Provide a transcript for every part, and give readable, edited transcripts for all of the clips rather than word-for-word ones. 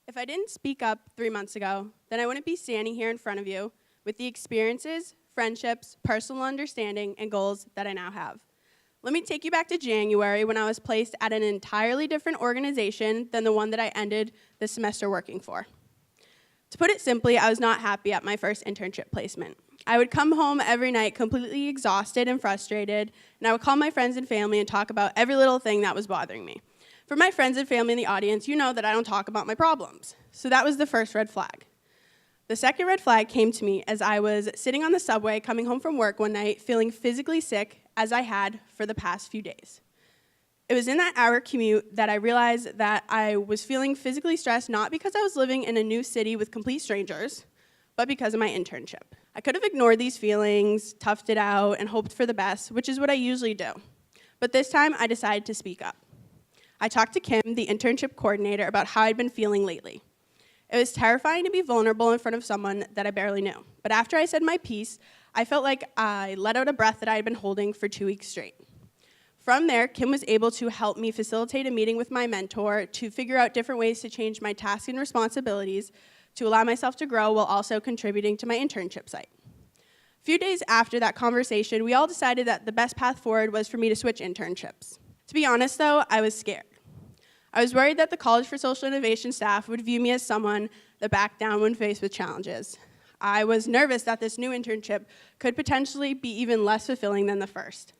If I didn't speak up 3 months ago, then I wouldn't be standing here in front of you with the experiences, friendships, personal understanding, and goals that I now have. Let me take you back to January when I was placed at an entirely different organization than the one that I ended the semester working for. To put it simply, I was not happy at my first internship placement. I would come home every night completely exhausted and frustrated, and I would call my friends and family and talk about every little thing that was bothering me. For my friends and family in the audience, you know that I don't talk about my problems. So that was the first red flag. The second red flag came to me as I was sitting on the subway coming home from work one night feeling physically sick as I had for the past few days. It was in that hour commute that I realized that I was feeling physically stressed not because I was living in a new city with complete strangers, but because of my internship. I could have ignored these feelings, toughed it out, and hoped for the best, which is what I usually do. But this time, I decided to speak up. I talked to Kim, the internship coordinator, about how I'd been feeling lately. It was terrifying to be vulnerable in front of someone that I barely knew. But after I said my piece, I felt like I let out a breath that I had been holding for 2 weeks straight. From there, Kim was able to help me facilitate a meeting with my mentor to figure out different ways to change my tasks and responsibilities to allow myself to grow while also contributing to my internship site. A few days after that conversation, we all decided that the best path forward was for me to switch internships. To be honest, though, I was scared. I was worried that the College for Social Innovation staff would view me as someone that backed down when faced with challenges. I was nervous that this new internship could potentially be even less fulfilling than the first.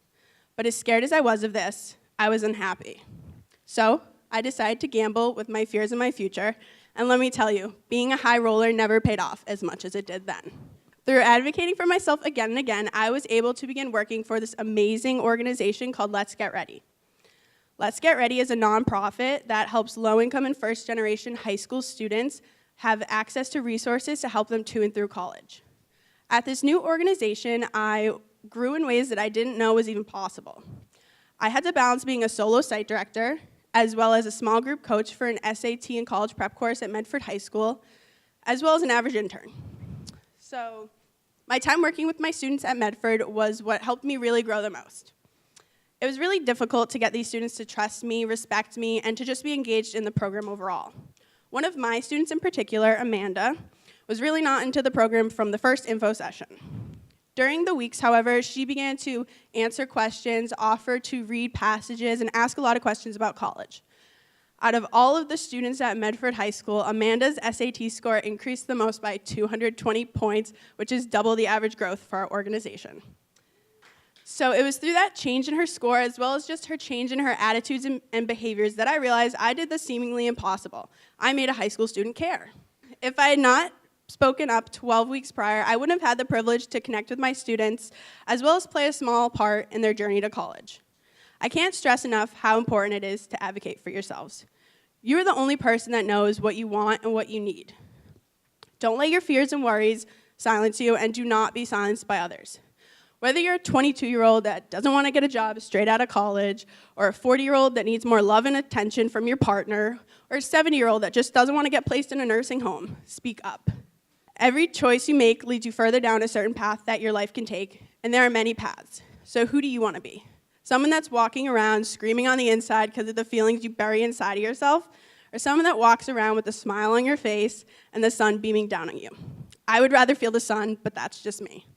But as scared as I was of this, I was unhappy. So I decided to gamble with my fears and my future, and let me tell you, being a high roller never paid off as much as it did then. Through advocating for myself again and again, I was able to begin working for this amazing organization called Let's Get Ready. Let's Get Ready is a nonprofit that helps low-income and first-generation high school students have access to resources to help them to and through college. At this new organization, I grew in ways that I didn't know was even possible. I had to balance being a solo site director, as well as a small group coach for an SAT and college prep course at Medford High School, as well as an average intern. So my time working with my students at Medford was what helped me really grow the most. It was really difficult to get these students to trust me, respect me, and to just be engaged in the program overall. One of my students in particular, Amanda, was really not into the program from the first info session. During the weeks, however, she began to answer questions, offer to read passages, and ask a lot of questions about college. Out of all of the students at Medford High School, Amanda's SAT score increased the most by 220 points, which is double the average growth for our organization. So it was through that change in her score, as well as just her change in her attitudes and behaviors, that I realized I did the seemingly impossible. I made a high school student care. If I had not spoken up 12 weeks prior, I wouldn't have had the privilege to connect with my students, as well as play a small part in their journey to college. I can't stress enough how important it is to advocate for yourselves. You are the only person that knows what you want and what you need. Don't let your fears and worries silence you, and do not be silenced by others. Whether you're a 22-year-old that doesn't want to get a job straight out of college, or a 40-year-old that needs more love and attention from your partner, or a 70-year-old that just doesn't want to get placed in a nursing home, speak up. Every choice you make leads you further down a certain path that your life can take, and there are many paths. So who do you want to be? Someone that's walking around screaming on the inside because of the feelings you bury inside of yourself, or someone that walks around with a smile on your face and the sun beaming down on you? I would rather feel the sun, but that's just me.